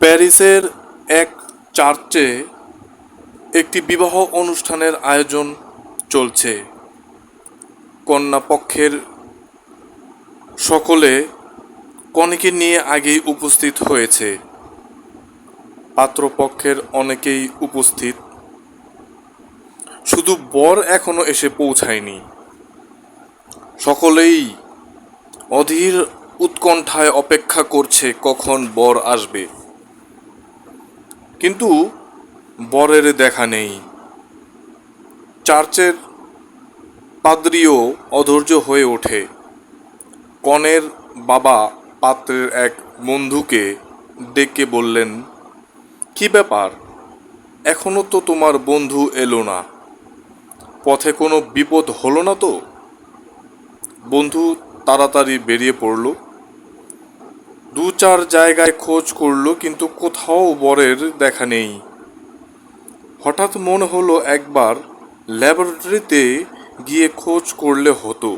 প্যারিসের এক চার্চে একটি বিবাহ অনুষ্ঠানের আয়োজন চলছে। কন্যাপক্ষের সকলে কনেকে নিয়ে আগেই উপস্থিত হয়েছে। পাত্রপক্ষের অনেকেই উপস্থিত, শুধু বর এখনো এসে পৌঁছায়নি। সকলেই অধীর উৎকণ্ঠায় অপেক্ষা করছে কখন বর আসবে, কিন্তু বরের দেখা নেই। চার্চের পাদ্রীও অধৈর্য হয়ে ওঠে। কনের বাবা পাত্রের এক বন্ধুকে ডেকে বললেন, কি ব্যাপার, এখনো তো তোমার বন্ধু এলো না? পথে কোনো বিপদ হলো না তো? বন্ধু তাড়াতাড়ি বেরিয়ে পড়ল। 2-4 জায়গায় খোঁজ করলো, কিন্তু কোথাও বরের দেখা নেই। হঠাৎ মনে হলো একবার ল্যাবরেটরিতে গিয়ে খোঁজ করলে হতো।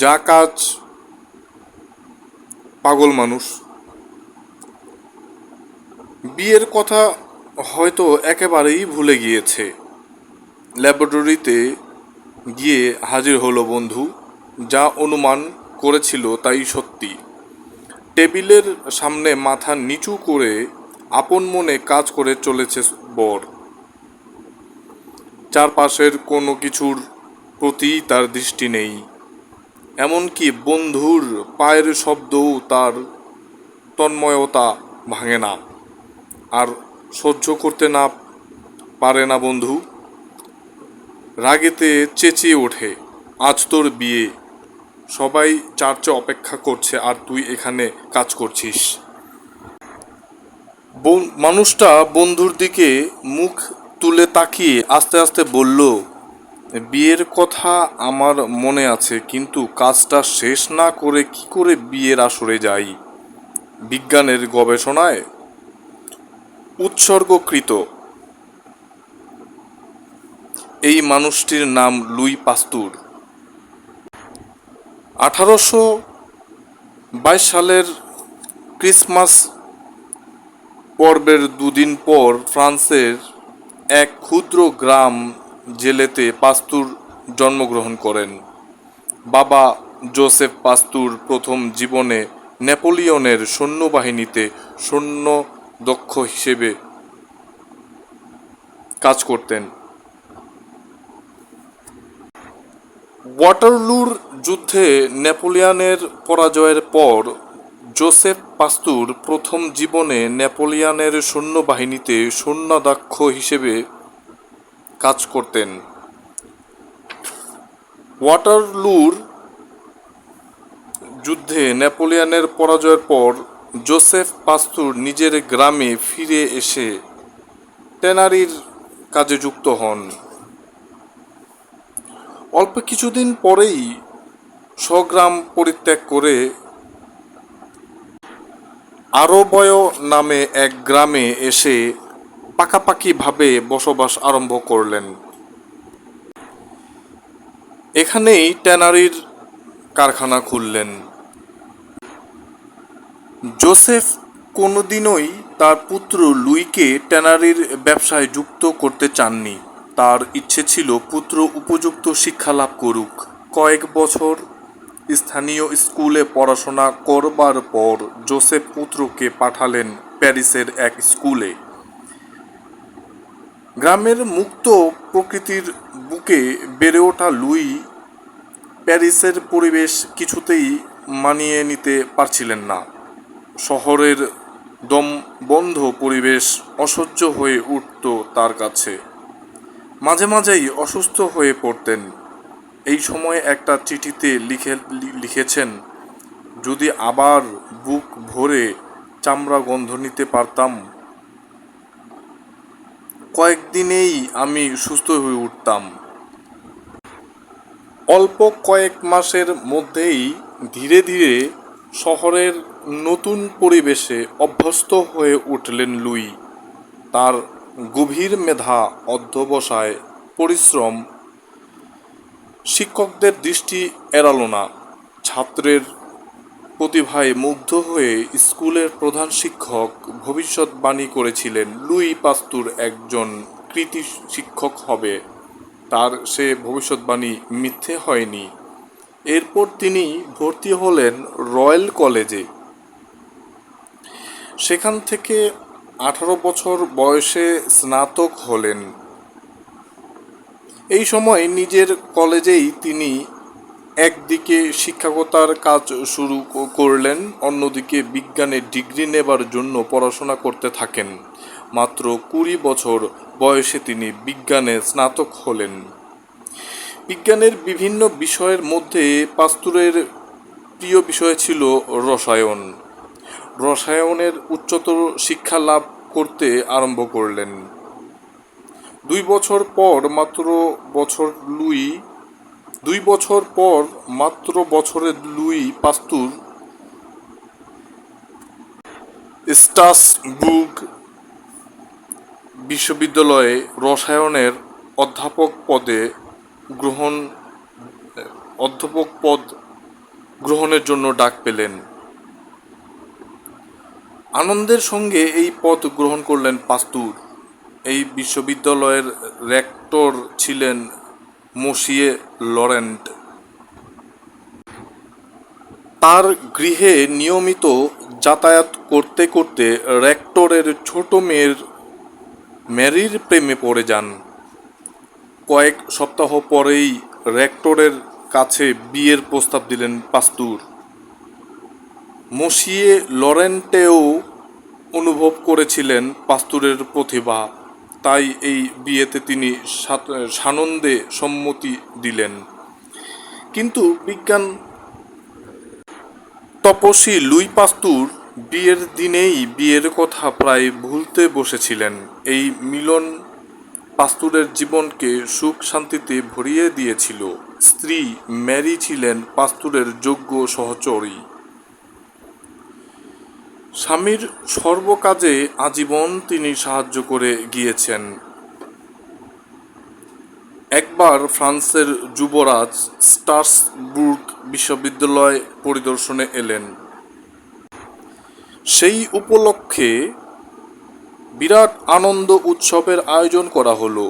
যা কাজ পাগল মানুষ। বিয়ের কথা হয়তো একেবারেই ভুলে গিয়েছে। ল্যাবরেটরিতে গিয়ে হাজির হলো বন্ধু। যা অনুমান করেছিল তাই সত্যি। টেবিলের সামনে মাথা নিচু করে আপন মনে কাজ করে চলেছে বর। চারপাশের কোনো কিছুর প্রতি তার দৃষ্টি নেই। এমনকি বন্ধুর পায়ের শব্দও তার তন্ময়তা ভাঙে না। আর সহ্য করতে না পারে না বন্ধু। রাগেতে চেঁচিয়ে ওঠে, আজ তোর বিয়ে, সবাই চার্চে অপেক্ষা করছে আর তুই এখানে কাজ করছিস। মানুষটা বন্ধুর দিকে মুখ তুলে তাকিয়ে আস্তে আস্তে বলল, বিয়ের কথা আমার মনে আছে, কিন্তু কাজটা শেষ না করে কি করে বিয়ের আসরে যাই? বিজ্ঞানের গবেষণায় উৎসর্গকৃত। এই মানুষটির নাম লুই পাস্তুর। 1822 সালের ক্রিসমাস পর্বের দুদিন পর ফ্রান্সের এক ক্ষুদ্র গ্রাম জেলেতে পাস্তুর জন্মগ্রহণ করেন। বাবা জোসেফ পাস্তুর প্রথম জীবনে নেপোলিয়নের সৈন্যবাহিনীতে সৈন্যদক্ষ হিসেবে কাজ করতেন। ওয়াটারলুর যুদ্ধে নেপোলিয়নের পরাজয়ের পর জোসেফ পাস্তুর প্রথম জীবনে নেপোলিয়নের সৈন্যবাহিনীতে সৈন্যদক্ষ হিসেবে কাজ করতেন। ওয়াটারলুর যুদ্ধে নেপোলিয়নের পরাজয়ের পর জোসেফ পাস্তুর নিজের গ্রামে ফিরে এসে ট্যানারির কাজে যুক্ত হন। অল্প কিছুদিন পরেই স্বগ্রাম পরিত্যাগ করে আরবয় নামে এক গ্রামে এসে পাকাপাকিভাবে বসবাস আরম্ভ করলেন। এখানেই ট্যানারির কারখানা খুললেন। জোসেফ কোনোদিনই তার পুত্র লুইকে ট্যানারির ব্যবসায় যুক্ত করতে চাননি। তার ইচ্ছে ছিল পুত্র উপযুক্ত শিক্ষা লাভ করুক। কয়েক বছর স্থানীয় স্কুলে পড়াশোনা করবার পর জোসেফ পুত্রকে পাঠালেন প্যারিসের এক স্কুলে। গ্রামের মুক্ত প্রকৃতির বুকে বেড়ে ওঠা লুই প্যারিসের পরিবেশ কিছুতেই মানিয়ে নিতে পারছিলেন না। শহরের দমবন্ধ পরিবেশ অসহ্য হয়ে উঠত তার কাছে। মাঝে মাঝেই অসুস্থ হয়ে পড়তেন। এই সময়ে একটা চিঠিতে লিখেছেন, যদি আবার বুক ভরে চামড়া গন্ধ নিতে পারতাম, কয়েকদিনেই আমি সুস্থ হয়ে উঠতাম। অল্প কয়েক মাসের মধ্যেই ধীরে ধীরে শহরের নতুন পরিবেশে অভ্যস্ত হয়ে উঠলেন লুই। তার গভীর মেধা, অধ্যবসায়, পরিশ্রম শিক্ষকদের দৃষ্টি এড়াল না। ছাত্রের প্রতিভায় মুগ্ধ হয়ে স্কুলের প্রধান শিক্ষক ভবিষ্যৎবাণী করেছিলেন লুই পাস্তুর একজন কৃতী শিক্ষক হবে। তার সে ভবিষ্যৎবাণী মিথ্যে হয়নি। এরপর তিনি ভর্তি হলেন রয়্যাল কলেজে। সেখান থেকে 18 বছর বয়সে স্নাতক হলেন। এই সময় নিজের কলেজেই তিনি একদিকে শিক্ষকতার কাজ শুরু করলেন, অন্যদিকে বিজ্ঞানের ডিগ্রি নেবার জন্য পড়াশোনা করতে থাকেন। মাত্র 20 বছর বয়সে তিনি বিজ্ঞানে স্নাতক হলেন। বিজ্ঞানের বিভিন্ন বিষয়ের মধ্যে পাস্তুরের প্রিয় বিষয় ছিল রসায়ন। রসায়নের উচ্চতর শিক্ষা লাভ করতে আরম্ভ করলেন। 2 বছর পর মাত্র বছরের লুই পাস্তুর স্ট্রাসবুর্গ বিশ্ববিদ্যালয়ে রসায়নের অধ্যাপক পদ গ্রহণের জন্য ডাক পেলেন। আনন্দের সঙ্গে এই পদ গ্রহণ করলেন পাস্তুর। এই বিশ্ববিদ্যালয়ের রেক্টর ছিলেন মসিয়ে লরেন্ট। তার গৃহে নিয়মিত যাতায়াত করতে করতে রেক্টরের ছোট মেয়ের ম্যারির প্রেমে পড়ে যান। কয়েক সপ্তাহ পরেই রেক্টরের কাছে বিয়ের প্রস্তাব দিলেন পাস্তুর। মসিয়ে লরেন্টেও অনুভব করেছিলেন পাস্তুরের প্রতিভা, তাই এই বিয়েতে তিনি সানন্দে সম্মতি দিলেন। কিন্তু বিজ্ঞান তপস্বী লুই পাস্তুর বিয়ের দিনেই বিয়ের কথা প্রায় ভুলতে বসেছিলেন। এই মিলন পাস্তুরের জীবনকে সুখ শান্তিতে ভরিয়ে দিয়েছিল। স্ত্রী ম্যারি ছিলেন পাস্তুরের যোগ্য সহচরী। স্বামীর সর্বকাজে আজীবন তিনি সাহায্য করে গিয়েছেন। একবার ফ্রান্সের যুবরাজ স্ট্রাসবুর্গ বিশ্ববিদ্যালয় পরিদর্শনে এলেন। সেই উপলক্ষে বিরাট আনন্দ উৎসবের আয়োজন করা হলো।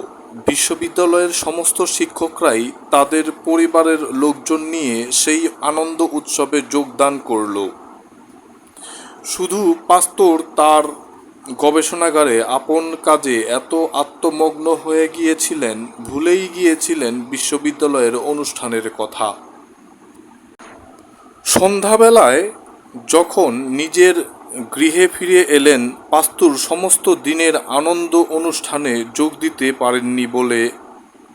বিশ্ববিদ্যালয়ের সমস্ত শিক্ষকরাই তাদের পরিবারের লোকজন নিয়ে সেই আনন্দ উৎসবে যোগদান করল। শুধু পাস্তুর তার গবেষণাগারে আপন কাজে এত আত্মমগ্ন হয়ে গিয়েছিলেন, ভুলেই গিয়েছিলেন বিশ্ববিদ্যালয়ের অনুষ্ঠানের কথা। সন্ধ্যাবেলায় যখন নিজের গৃহে ফিরে এলেন, পাস্তুর সমস্ত দিনের আনন্দ অনুষ্ঠানে যোগ দিতে পারেননি বলে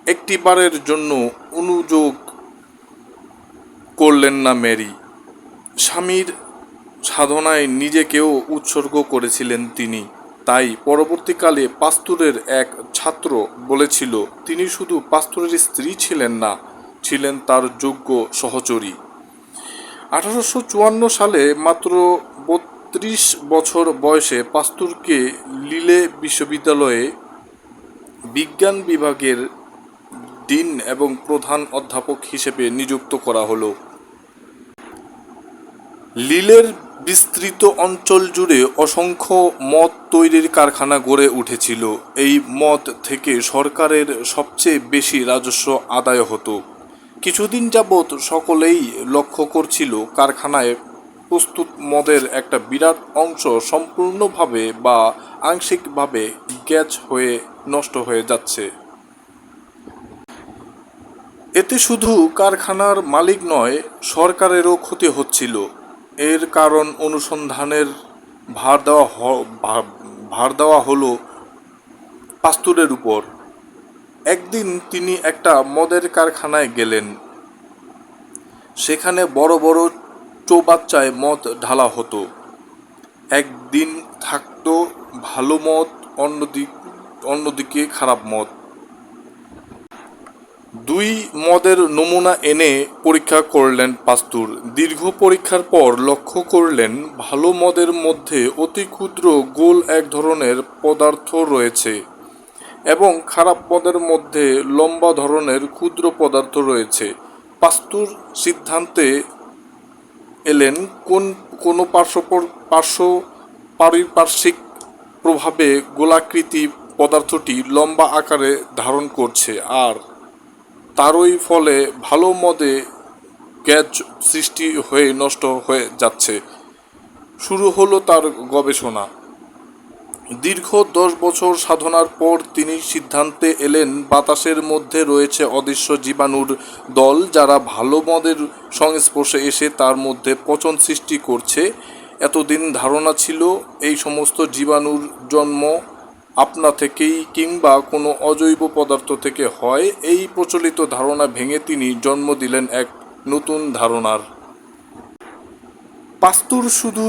একটিবারের জন্য অনুযোগ করলেন না ম্যারি। স্বামীর সাধনায় নিজেকেও উৎসর্গ করেছিলেন তিনি। তাই পরবর্তীকালে পাস্তুরের এক ছাত্র বলেছিল, তিনি শুধু পাস্তুরের স্ত্রী ছিলেন না, ছিলেন তার যোগ্য সহচরী। 1854 সালে মাত্র 32 বছর বয়সে পাস্তুরকে লিলে বিশ্ববিদ্যালয়ে বিজ্ঞান বিভাগের ডিন এবং প্রধান অধ্যাপক হিসেবে নিযুক্ত করা হলো। লিলের বিস্তৃত অঞ্চল জুড়ে অসংখ্য মদ তৈরির কারখানা গড়ে উঠেছিল। এই মদ থেকে সরকারের সবচেয়ে বেশি রাজস্ব আদায় হতো। কিছুদিন যাবৎ সকলেই লক্ষ্য করছিল কারখানায় প্রস্তুত মদের একটা বিরাট অংশ সম্পূর্ণভাবে বা আংশিকভাবে গ্যাস হয়ে নষ্ট হয়ে যাচ্ছে। এতে শুধু কারখানার মালিক নয়, সরকারেরও ক্ষতি হচ্ছিল। এর কারণ অনুসন্ধানের ভার দেওয়া হলো পাস্তুরের উপর। একদিন তিনি একটা মদের কারখানায় গেলেন। সেখানে বড় বড় চৌবাচ্চায় মদ ঢালা হতো। একদিন থাকতো ভালো মদ, অন্যদিকে খারাপ মদ। দুই মদের নমুনা এনে পরীক্ষা করলেন পাস্তুর। দীর্ঘ পরীক্ষার পর লক্ষ্য করলেন ভালো মদের মধ্যে অতি ক্ষুদ্র গোল এক ধরনের পদার্থ রয়েছে এবং খারাপ মদের মধ্যে লম্বা ধরনের ক্ষুদ্র পদার্থ রয়েছে। পাস্তুর সিদ্ধান্তে এলেন কোনো পার্শ্ব পারিপার্শ্বিক প্রভাবে গোলাকৃতি পদার্থটি লম্বা আকারে ধারণ করছে, আর তারই ফলে ভালো মদে গ্যাস সৃষ্টি হয়ে নষ্ট হয়ে যাচ্ছে। শুরু হলো তার গবেষণা। দীর্ঘ 10 বছর সাধনার পর তিনি সিদ্ধান্তে এলেন বাতাসের মধ্যে রয়েছে অদৃশ্য জীবাণুর দল, যারা ভালো মদের সংস্পর্শে এসে তার মধ্যে পচন সৃষ্টি করছে। এতদিন ধারণা ছিল এই সমস্ত জীবাণুর জন্ম আপনা থেকেই কিংবা কোনো অজৈব পদার্থ থেকে হয়। এই প্রচলিত ধারণা ভেঙে তিনি জন্ম দিলেন এক নতুন ধারণার। পাস্তুর শুধু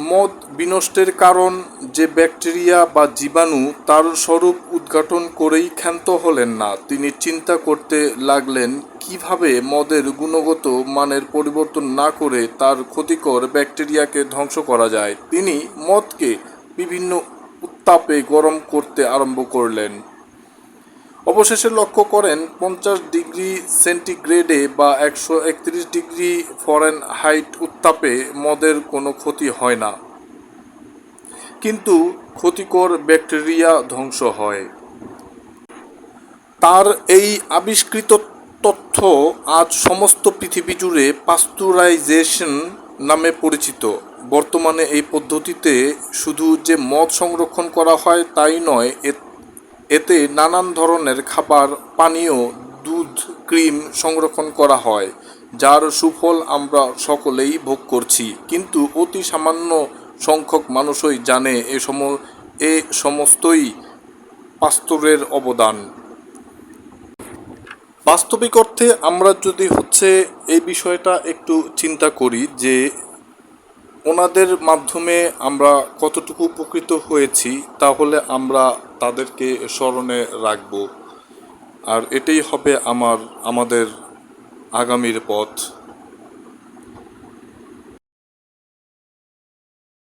মদ বিনষ্টের কারণ যে ব্যাকটেরিয়া বা জীবাণু, তার স্বরূপ উদ্ঘাটন করেই ক্ষান্ত হলেন না। তিনি চিন্তা করতে লাগলেন কিভাবে মদের গুণগত মানের পরিবর্তন না করে তার ক্ষতিকর ব্যাকটেরিয়াকে ধ্বংস করা যায়। তিনি মদকে বিভিন্ন উত্তাপে গরম করতে আরম্ভ করলেন। অবশেষে লক্ষ্য করেন 50 ডিগ্রি সেন্টিগ্রেডে বা 131 ডিগ্রি ফরেনহাইট উত্তাপে মদের কোনো ক্ষতি হয় না, কিন্তু ক্ষতিকর ব্যাকটেরিয়া ধ্বংস হয়। তার এই আবিষ্কৃত তথ্য আজ সমস্ত পৃথিবী জুড়ে পাস্তুরাইজেশন নামে পরিচিত। বর্তমানে এই পদ্ধতিতে শুধু যে মদ সংরক্ষণ করা হয় তাই নয়, এতে নানান ধরনের খাবার, পানীয়, দুধ, ক্রিম সংরক্ষণ করা হয়, যার সুফল আমরা সকলেই ভোগ করছি। কিন্তু অতি সামান্য সংখ্যক মানুষই জানে এ সমস্তই পাস্তুরের অবদান। বাস্তবিক অর্থে আমরা যদি এই বিষয়টা একটু চিন্তা করি যে ওনাদের মাধ্যমে আমরা কতটুকু উপকৃত হয়েছি, তাহলে আমরা তাদেরকে স্মরণে রাখব। আর এটাই হবে আমাদের আগামীর পথ।